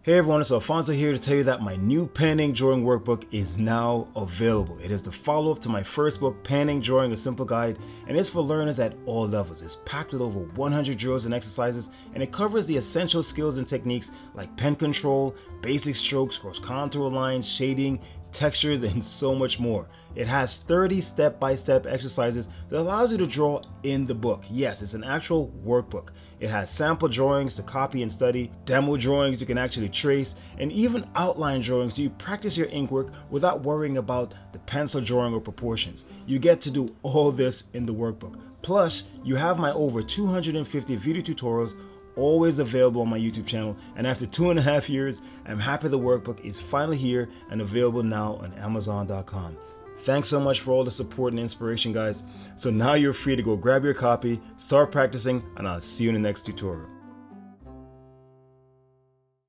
Hey everyone, it's Alfonso here to tell you that my new pen ink drawing workbook is now available. It is the follow-up to my first book, Pen Ink Drawing: A Simple Guide, and it's for learners at all levels. It's packed with over 100 drills and exercises, and it covers the essential skills and techniques like pen control, basic strokes, cross contour lines, shading, textures, and so much more. It has 30 step-by-step exercises that allows you to draw in the book. Yes, it's an actual workbook. It has sample drawings to copy and study, demo drawings you can actually trace, and even outline drawings so you practice your ink work without worrying about the pencil drawing or proportions. You get to do all this in the workbook. Plus, you have my over 250 video tutorials always available on my YouTube channel, and after 2.5 years, I'm happy the workbook is finally here and available now on Amazon.com. Thanks so much for all the support and inspiration, guys. So now you're free to go grab your copy, start practicing, and I'll see you in the next tutorial.